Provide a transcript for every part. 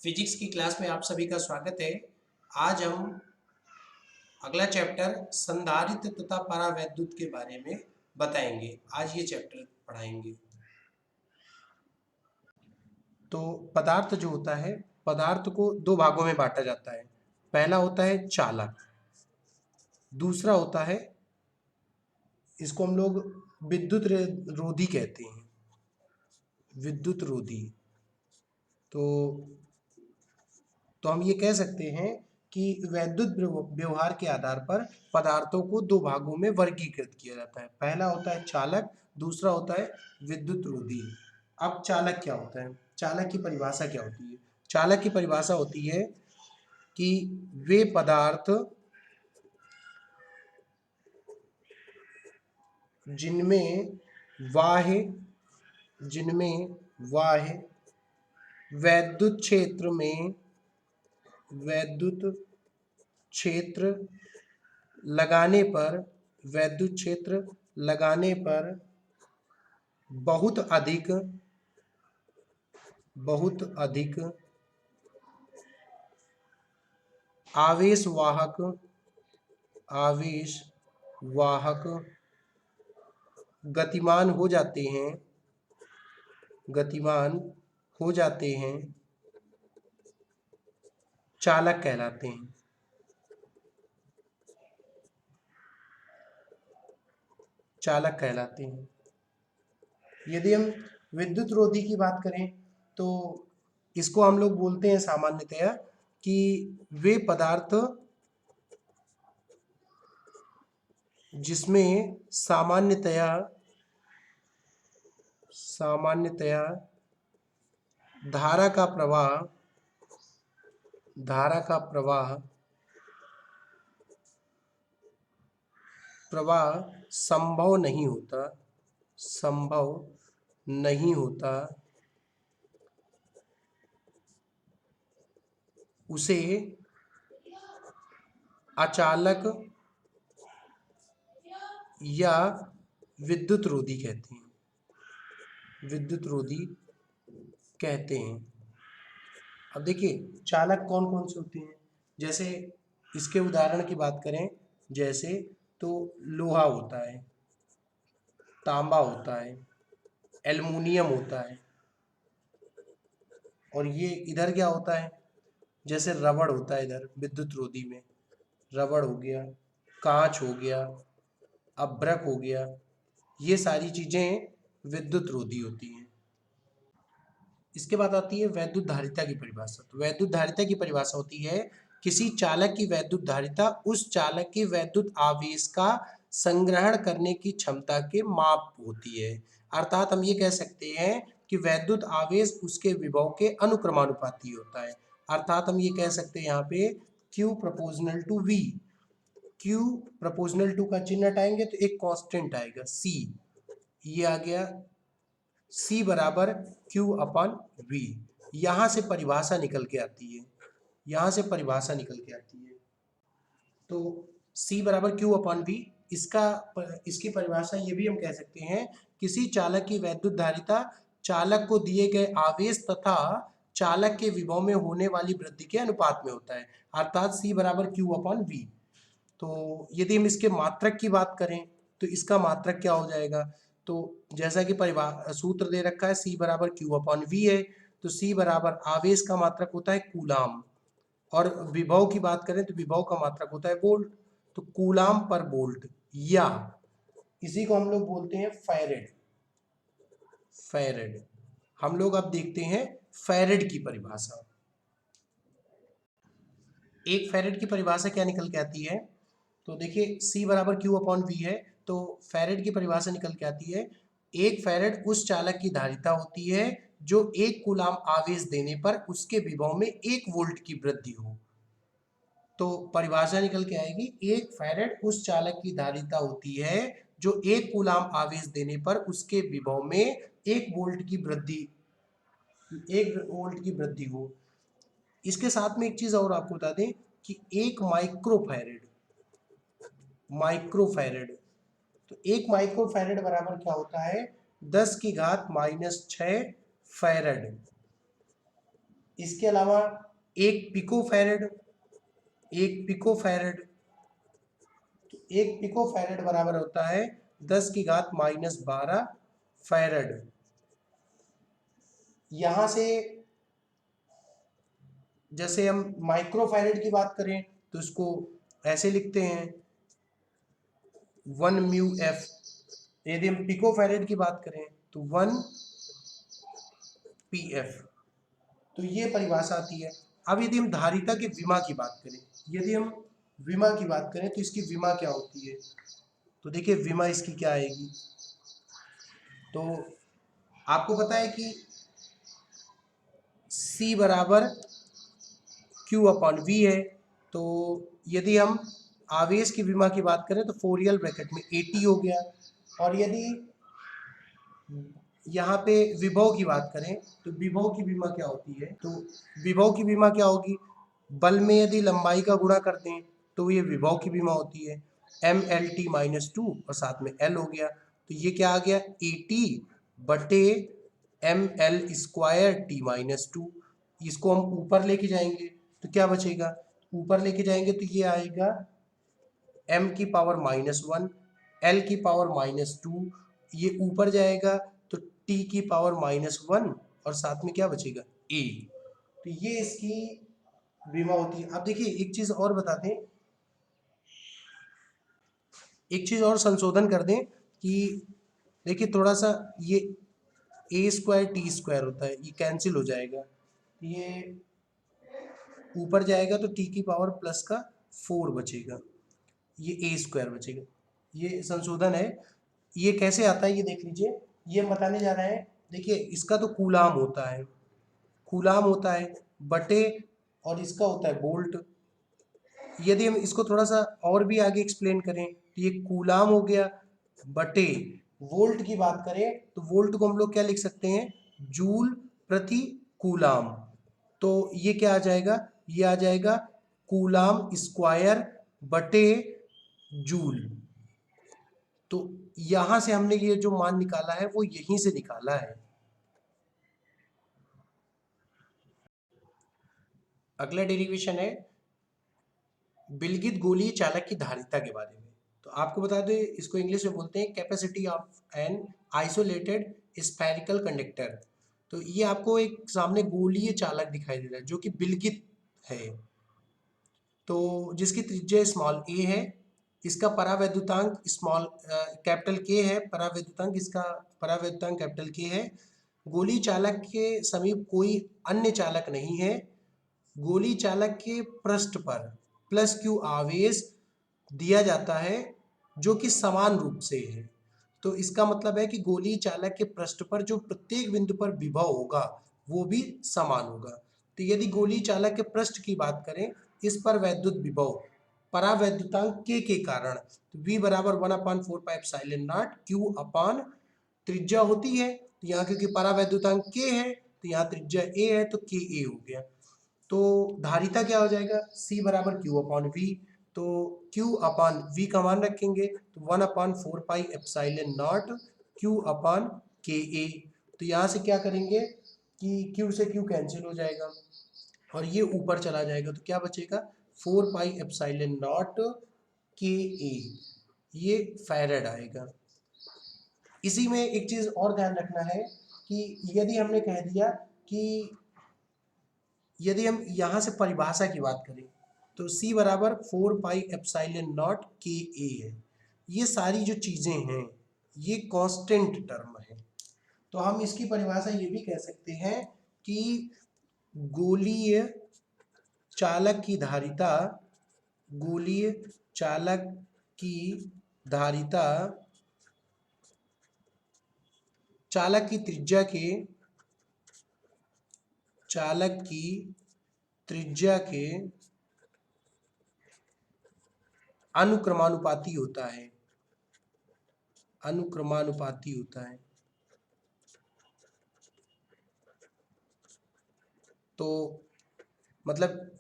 Physics की class में आप सभी का स्वागत है। आज हम अगला चैप्टर संधारित्र तथा परावैद्युत के बारे में बताएंगे। आज ये चैप्टर पढ़ाएंगे। तो पदार्थ जो होता है, पदार्थ को दो भागों में बांटा जाता है। पहला होता है चालक, दूसरा होता है, इसको हम लोग विद्युत रोधी कहते हैं, विद्युत रोधी। तो हम ये कह सकते हैं कि वैद्युत व्यवहार के आधार पर पदार्थों को दो भागों में वर्गीकृत किया जाता है। पहला होता है चालक, दूसरा होता है विद्युत रोधी। अब चालक क्या होता है? चालक की परिभाषा क्या होती है? चालक की परिभाषा होती है कि वे पदार्थ जिनमें बाह्य वैद्युत क्षेत्र लगाने पर बहुत अधिक आवेशवाहक गतिमान हो जाते हैं, चालक कहलाते हैं। यदि हम विद्युत रोधी की बात करें तो इसको हम लोग बोलते हैं सामान्यतया कि वे पदार्थ जिसमें सामान्यतया धारा का प्रवाह संभव नहीं होता, उसे अचालक या विद्युत रोधी कहते हैं। अब देखिए चालक कौन कौन से होते हैं। जैसे इसके उदाहरण की बात करें, जैसे तो लोहा होता है, तांबा होता है, एल्युमिनियम होता है, और ये इधर क्या होता है, जैसे रबड़ होता है इधर विद्युत रोधी में, रबड़ हो गया, कांच हो गया, अभ्रक हो गया, ये सारी चीजें विद्युत रोधी होती हैं। इसके बाद आती है वैद्युत धारिता की परिभाषा। तो वैद्युत धारिता की परिभाषा होती है किसी चालक की वैद्युत धारिता उस चालक के वैद्युत आवेश का संग्रहण करने की क्षमता के माप होती है। अर्थात हम ये कह सकते हैं कि वैद्युत आवेश उसके विभव के अनुक्रमानुपाती होता है। अर्थात हम ये कह सकते हैं यहाँ पे Q proportional to V। Q proportional to का चिन्ह हटाएंगे तो एक कांस्टेंट आएगा C, ये आ गया C बराबर Q अपन V। यहां से परिभाषा निकल के आती है, तो C बराबर Q अपन V। इसकी परिभाषा ये भी हम कह सकते हैं, किसी चालक की वैद्युत धारिता चालक को दिए गए आवेश तथा चालक के विभव में होने वाली वृद्धि के अनुपात में होता है। अर्थात C बराबर Q अपन V। तो यदि हम इसके मात्रक की बात करें तो इसका मात्रक क्या हो जाएगा, तो जैसा कि सूत्र दे रखा है C बराबर Q अपन V है, तो C बराबर आवेश का मात्रक होता है कूलाम, और विभव की बात करें तो विभव का मात्रक होता है वोल्ट। तो कूलाम पर वोल्ट, या इसी को हम लोग बोलते हैं फैरेड। हम लोग अब देखते हैं फैरेड की परिभाषा। एक फैरेड की परिभाषा क्या निकल के आती है, तो देखिए C बराबर Q अपॉन V है, तो फैरेड की परिभाषा निकल के आती है, एक फैरेड उस चालक की धारिता होती है जो एक कूलाम आवेश देने पर उसके विभव में 1 वोल्ट की वृद्धि हो। तो परिभाषा निकल के आएगी, एक फैरेड उस चालक की धारिता होती है जो 1 कूलाम आवेश देने पर उसके विभव में 1 वोल्ट की वृद्धि हो। इसके साथ में एक चीज और आपको बता दें कि एक माइक्रोफैरेड, तो एक माइक्रोफैरेड बराबर क्या होता है, 10 की घात -6 फैरेड। इसके अलावा एक पिकोफैरेड, एक पिकोफैरेड, तो एक पिकोफैरेड बराबर होता है 10⁻⁻12 फैरेड। यहां से जैसे हम माइक्रोफैरेड की बात करें तो इसको ऐसे लिखते हैं 1 म्यू एफ। यदि हम पिकोफैरेड की बात करें तो 1 पी एफ। तो ये परिभाषा आती है। अब यदि हम धारिता के विमा की बात करें, यदि हम विमा की बात करें तो इसकी विमा क्या होती है, तो देखिए विमा इसकी क्या आएगी। तो आपको पता है कि C बराबर Q अपॉन V है। तो यदि हम आवेश की विमा की बात करें तो 4 ब्रैकेट में AT हो गया। और यदि यहाँ पे विभव की बात करें तो विभव की विमा क्या होती है, तो विभव की विमा क्या होगी, बल में यदि लंबाई का गुणा करते हैं तो ये विभव की विमा होती है MLT-2 और साथ में L हो गया। तो ये क्या आ गया AT बटे ML²T-2। इसको हम ऊपर लेके जाएंगे तो क्या बचेगा, ऊपर लेके जाएंगे तो ये आएगा m⁻⁻1 L की पावर -2, ये ऊपर जाएगा तो T की पावर -1 और साथ में क्या बचेगा A। तो ये इसकी विमा होती है। अब देखिए एक चीज और बताते हैं, एक चीज और संशोधन कर दें कि देखिए थोड़ा सा ये A²T² होता है, ये कैंसिल हो जाएगा, ये ऊपर जाएगा तो T की पावर +4 बचेगा, ये A² बचेगा। ये संशोधन है। ये कैसे आता है ये देख लीजिए, ये बताने जा रहा है। देखिए इसका तो कूलाम होता है, कूलाम होता है बटे, और इसका होता है वोल्ट। यदि हम इसको थोड़ा सा और भी आगे एक्सप्लेन करें तो ये कूलाम हो गया बटे, वोल्ट की बात करें तो वोल्ट को हम लोग क्या लिख सकते हैं, जूल प्रति कूलाम। तो ये क्या आ जाएगा, ये आ जाएगा कूलाम स्क्वायर बटे जूल। तो यहां से हमने ये जो मान निकाला है वो यहीं से निकाला है। अगला डेरिवेशन है विलगित गोलीय चालक की धारिता के बारे में। तो आपको बता दें, इसको इंग्लिश में बोलते हैं capacity of an isolated spherical conductor. तो ये आपको एक सामने गोलीय चालक दिखाई दे रहा है जो कि विलगित है, तो जिसकी त्रिज्या स्मॉल ए है, इसका परावैद्युतांक स्मॉल कैपिटल के है, परावैद्युतांक इसका परावैद्युतांक कैपिटल के है। गोली चालक के समीप कोई अन्य चालक नहीं है। गोली चालक के पृष्ठ पर +Q आवेश दिया जाता है जो कि समान रूप से है। तो इसका मतलब है कि गोली चालक के पृष्ठ पर जो प्रत्येक बिंदु पर विभव होगा वो भी समान होगा। तो यदि गोली चालक के पृष्ठ की बात करें, इस पर वैद्युत विभव परावैद्युतांक के कारण V बराबर 1/4πε0 Q अपान त्रिज्या होती है। तो यहाँ क्योंकि परावैद्युतांक K है तो यहाँ त्रिज्या A है तो KA हो गया। तो धारिता क्या हो जाएगा, C बराबर Q अपॉन V। तो Q अपान V का मान रखेंगे तो 1/4πε0 Q अपान KA। तो यहाँ से क्या करेंगे कि Q से Q कैंसिल हो जाएगा और ये ऊपर चला जाएगा तो क्या बचेगा 4πε0 KA, ये फैरेड आएगा। इसी में एक चीज और ध्यान रखना है कि यदि हमने कह दिया कि यदि हम यहाँ से परिभाषा की बात करें तो C बराबर 4πε0 KA है। ये सारी जो चीजें हैं ये कांस्टेंट टर्म है। तो हम इसकी परिभाषा ये भी कह सकते हैं कि गोलीय चालक की धारिता, गोलीय चालक की धारिता चालक की त्रिज्या के, चालक की त्रिज्या के अनुक्रमानुपाती होता है, अनुक्रमानुपाती होता है। तो मतलब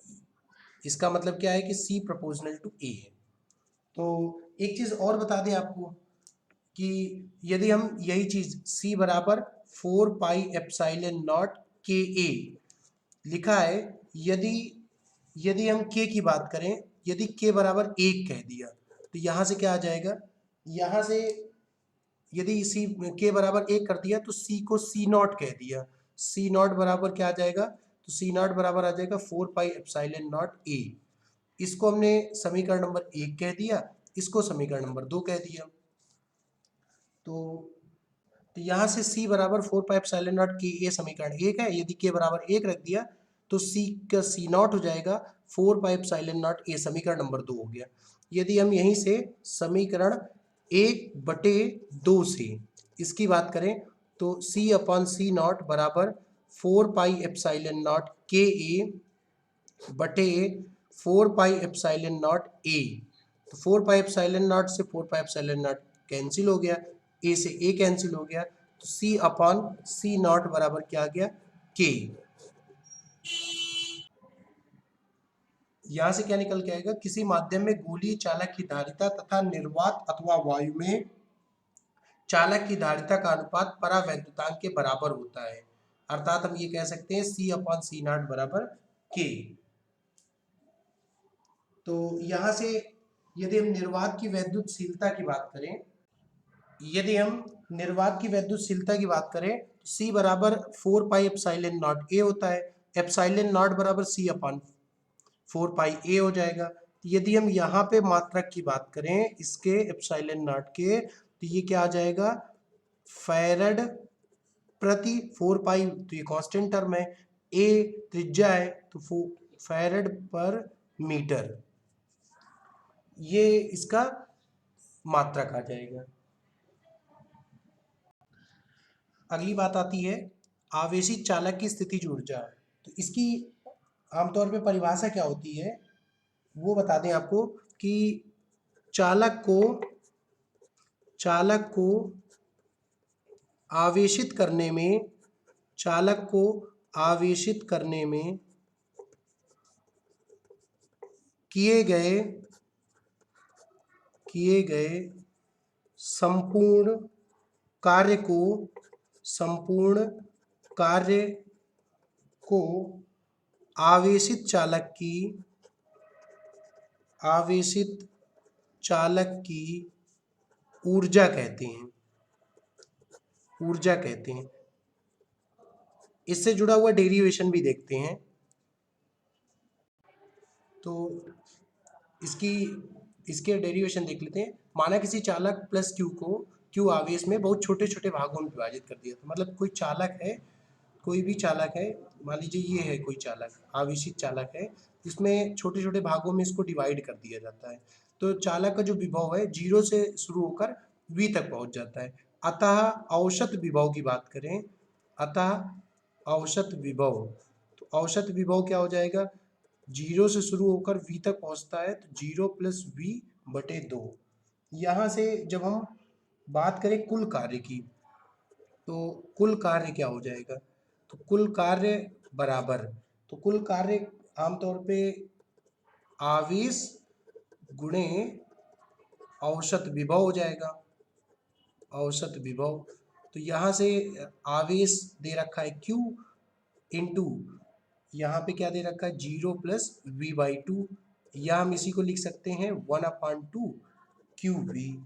इसका मतलब क्या है कि C प्रोपोर्शनल टू A है। तो एक चीज और बता दें आपको कि यदि हम यही चीज C बराबर 4πε0 KA, लिखा है यदि यदि हम k की बात करें, यदि k बराबर 1 कह दिया तो यहां से क्या आ जाएगा, यहां से यदि इसी k बराबर 1 कर दिया तो c को c नॉट कह दिया, c नॉट बराबर क्या आ जाएगा, तो c नॉट बराबर आ जाएगा 4 पाई एप्सिलॉन नॉट a। इसको हमने समीकरण नंबर 1 कह दिया, इसको समीकरण नंबर 2 कह दिया। तो यहाँ से c बराबर 4 पाई एप्सिलॉन नॉट के, ये समीकरण 1 है। यदि k बराबर 1 रख दिया तो c का c नॉट हो जाएगा 4 पाई एप्सिलॉन नॉट a, समीकरण नंबर 2 हो गया। यदि हम यहीं से समीकरण 1/2 से इसकी बात करें तो c अपॉन c नॉट बराबर 4 पाई एप्सिलॉन नॉट के ए बटे 4 पाई एप्सिलॉन नॉट a। तो 4 पाई एप्सिलॉन नॉट से 4 पाई एप्सिलॉन नॉट कैंसिल हो गया, a से a कैंसिल हो गया, तो c अपॉन c नॉट बराबर क्या आ गया, k। यहां से क्या निकल के आएगा, किसी माध्यम में गोलीय चालक की धारिता तथा निर्वात अथवा वायु में चालक की धारिता का अनुपात परावैद्युतांक के बराबर होता है। अर्थात हम ये कह सकते हैं c अपॉन c नॉट बराबर k। तो यहां से यदि हम निर्वात की वैद्युतशीलता की बात करें, यदि हम निर्वात की वैद्युतशीलता की बात करें तो c बराबर 4 पाई एप्सिलॉन नॉट a होता है, एप्सिलॉन नॉट बराबर c अपॉन 4 पाई a हो जाएगा। यदि हम यहाँ पे मात्रक की बात करें इसके एप्सिलॉन नॉट के, तो ये क्या आ जाएगा, फैरड प्रति 4 पाई, तो ये कांस्टेंट टर्म है, a त्रिज्या है तो फैरड पर मीटर, ये इसका मात्रक आ जाएगा। अगली बात आती है आवेशित चालक की स्थितिज ऊर्जा। तो इसकी आमतौर पे परिभाषा क्या होती है वो बता दें आपको कि चालक को आवेशित करने में, चालक को आवेशित करने में किए गए संपूर्ण कार्य को आवेशित चालक की ऊर्जा कहते हैं। इससे जुड़ा हुआ डेरिवेशन भी देखते हैं। तो इसके डेरिवेशन देख लेते हैं। माना किसी चालक प्लस क्यू को क्यू आवेश में बहुत छोटे छोटे भागों में विभाजित कर दिया। तो मतलब कोई चालक है, कोई भी चालक है, मान लीजिए ये है कोई चालक, आवेशित चालक है, जिसमें छोटे छोटे भागों में इसको डिवाइड कर दिया जाता है। तो चालक का जो विभव है 0 से शुरू होकर V तक पहुंच जाता है। अतः औसत विभव की बात करें, अतः औसत विभव, तो औसत विभव क्या हो जाएगा, 0 से शुरू होकर V तक पहुंचता है तो 0 प्लस V/2। यहाँ से जब हम बात करें कुल कार्य की, तो कुल कार्य क्या हो जाएगा, तो कुल कार्य बराबर, तो कुल कार्य आमतौर पे आवेश गुणे औसत विभव हो जाएगा, औसत विभव। तो यहाँ से आवेश दे रखा है Q इंटू यहाँ पे क्या दे रखा है 0 प्लस V/2, या हम इसी को लिख सकते हैं 1/2 QV।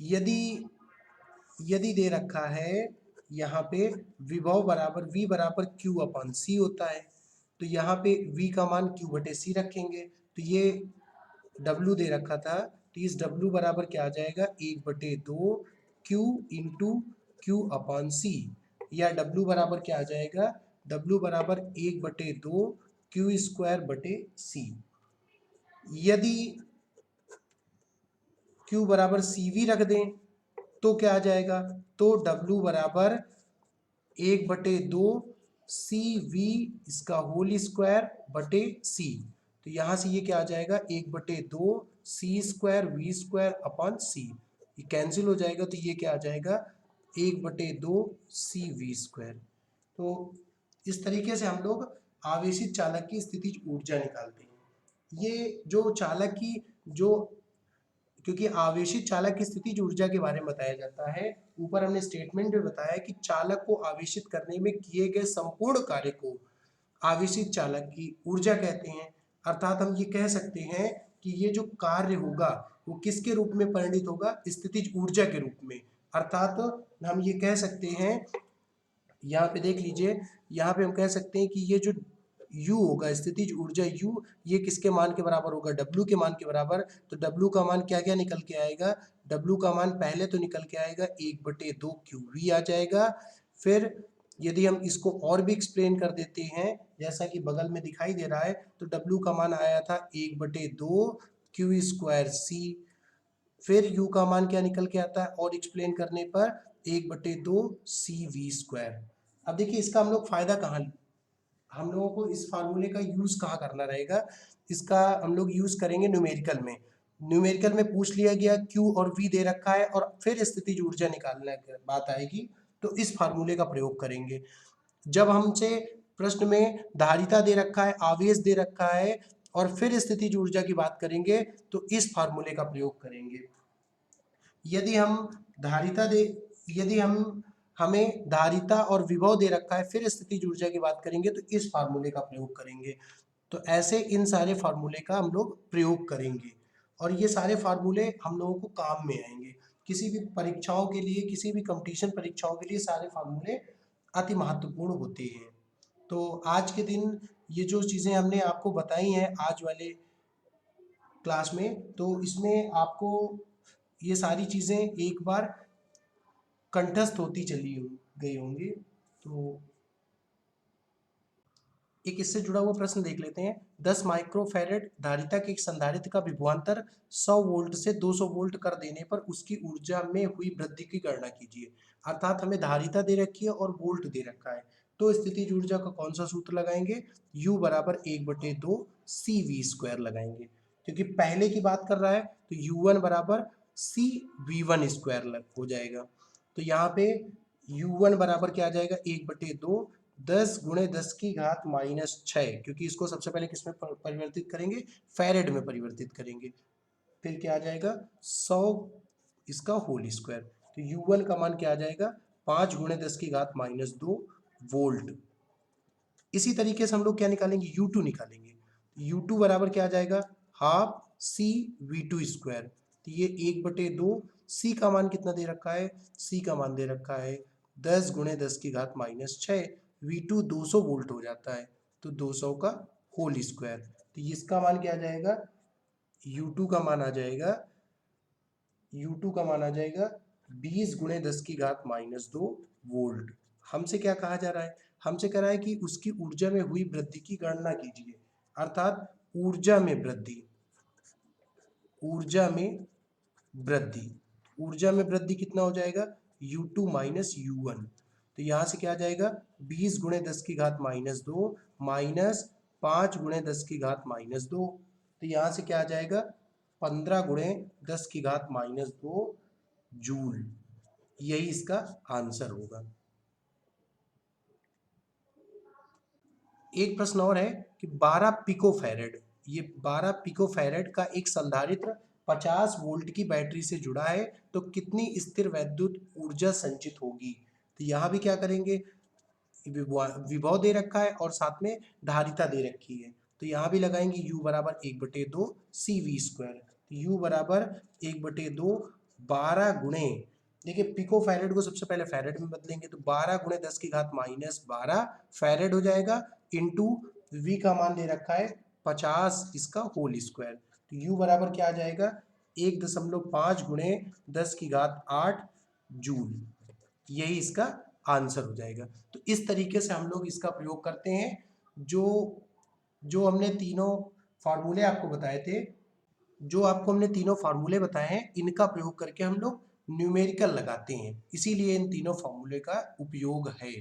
यदि दे रखा है यहाँ पे विभव बराबर V बराबर Q/C होता है, तो यहाँ पे V का मान Q/C रखेंगे, तो ये W दे रखा था, तो इस W बराबर क्या आ जाएगा 1/2 Q इंटू Q/C, या W बराबर क्या आ जाएगा, W बराबर 1/2 Q²/C। यदि Q बराबर CV रख दें तो क्या आ जाएगा, तो W बराबर 1/2 CV इसका होल स्क्वायर/C। तो यहाँ से ये क्या आ जाएगा 1/2 C²V²/C, ये कैंसिल हो जाएगा, तो ये क्या आ जाएगा 1/2 CV²। तो इस तरीके से हम लोग आवेशित चालक की स्थितिज ऊर्जा निकालते हैं। ये जो चालक की जो, क्योंकि आवेशित चालक की स्थितिज ऊर्जा के बारे में बताया जाता है, ऊपर हमने स्टेटमेंट में बताया कि चालक को आवेशित करने में किए गए संपूर्ण कार्य को आवेशित चालक की ऊर्जा कहते हैं। अर्थात हम ये कह सकते हैं कि ये जो कार्य होगा वो किसके रूप में परिणित होगा, स्थितिज ऊर्जा के रूप में। अर्थात हम ये कह सकते हैं, यहाँ पे देख लीजिए, यहाँ पे हम कह सकते हैं कि ये जो U होगा, स्थितिज ऊर्जा U, ये किसके मान के बराबर होगा, W के मान के बराबर। तो W का मान क्या क्या निकल के आएगा, W का मान पहले तो निकल के आएगा 1/2 QV आ जाएगा। फिर यदि हम इसको और भी एक्सप्लेन कर देते हैं, जैसा कि बगल में दिखाई दे रहा है, तो W का मान आया था 1/2 Q²C। फिर U का मान क्या निकल के आता है और एक्सप्लेन करने पर 1/2 CV²। अब देखिए इसका हम लोग फायदा कहाँ, हम लोगों को इस फार्मूले का यूज कहाँ करना रहेगा, इसका हम लोग यूज करेंगे न्यूमेरिकल में। न्यूमेरिकल में पूछ लिया गया Q और V दे रखा है और फिर स्थितिज ऊर्जा निकालने की बात आएगी तो इस फार्मूले का प्रयोग करेंगे। जब हमसे प्रश्न में धारिता दे रखा है, आवेश दे रखा है और फिर स्थितिज ऊर्जा की बात करेंगे तो इस फार्मूले का प्रयोग करेंगे। यदि हम धारिता दे यदि हम हमें धारिता और विभव दे रखा है, फिर स्थितिज ऊर्जा की बात करेंगे तो इस फार्मूले का प्रयोग करेंगे। तो ऐसे इन सारे फार्मूले का हम लोग प्रयोग करेंगे और ये सारे फार्मूले हम लोगों को काम में आएंगे। किसी भी परीक्षाओं के लिए, किसी भी कंपटीशन परीक्षाओं के लिए सारे फार्मूले अति महत्वपूर्ण होते हैं। तो आज के दिन ये जो चीज़ें हमने आपको बताई हैं आज वाले क्लास में, तो इसमें आपको ये सारी चीज़ें एक बार कंठस्थ होती चली गई होंगी। तो एक इससे जुड़ा हुआ प्रश्न देख लेते हैं। 10 माइक्रोफैरेड धारिता के एक संधारित्र का विभवांतर 100 वोल्ट से 200 वोल्ट कर देने पर उसकी ऊर्जा में हुई वृद्धि की गणना कीजिए। अर्थात हमें धारिता दे रखी है और वोल्ट दे रखा है, तो स्थितिज ऊर्जा का कौन सा सूत्र लगाएंगे, U बराबर 1/2 CV² लगाएंगे। क्योंकि पहले की बात कर रहा है तो U1 बराबर CV1² हो जाएगा। तो यहाँ पे U1 बराबर क्या आ जाएगा, 1/2 10 × 10⁻⁻⁶, क्योंकि इसको सबसे पहले किसमें परिवर्तित करेंगे, फैरेड में परिवर्तित करेंगे। फिर क्या आ जाएगा 100 इसका होल स्क्वायर। तो U1 का मान क्या आ जाएगा 5 × 10⁻2 वोल्ट। इसी तरीके से हम लोग क्या निकालेंगे, U2 निकालेंगे। U2 बराबर क्या आ जाएगा, हाफ CV2²। तो ये 1/2, C का मान कितना दे रखा है, C का मान दे रखा है 10 × 10⁻⁶। V2 200 वोल्ट हो जाता है, तो 200 का होल स्क्वायर। तो इसका मान क्या आ जाएगा, U2 का मान आ जाएगा 20 × 10⁻2 वोल्ट। हमसे क्या कहा जा रहा है, हमसे कह रहा है कि उसकी ऊर्जा में हुई वृद्धि की गणना कीजिए। अर्थात ऊर्जा में वृद्धि, ऊर्जा में वृद्धि कितना हो जाएगा, U2 - U1। तो यहाँ से क्या आ जाएगा 20 × 10⁻2 माइनस 5 × 10⁻2। तो यहाँ से क्या आ जाएगा 15 × 10⁻2 जूल। यही इसका आंसर होगा। एक प्रश्न और है कि 12 पिकोफैरेड, ये 12 पिकोफैरेड का एक संधारित्र 50 वोल्ट की बैटरी से जुड़ा है, तो कितनी स्थिर वैद्युत ऊर्जा संचित होगी। तो यहाँ भी क्या करेंगे, विभव दे रखा है और साथ में धारिता दे रखी है, तो यहाँ भी लगाएंगे U बराबर 1/2 CV²। U बराबर 1/2 12 गुणे, देखिए पिको फैरेड को सबसे पहले फैरेड में बदलेंगे, तो 12 × 10⁻12 फैरेड हो जाएगा, इंटू V का मान दे रखा है 50 इसका होल स्क्वायर। तो U बराबर क्या आ जाएगा 1.5 × 10⁸ जूल। यही इसका आंसर हो जाएगा। तो इस तरीके से हम लोग इसका प्रयोग करते हैं। जो हमने तीनों फार्मूले आपको बताए थे, बताए हैं, इनका प्रयोग करके हम लोग न्यूमेरिकल लगाते हैं, इसीलिए इन तीनों फार्मूले का उपयोग है।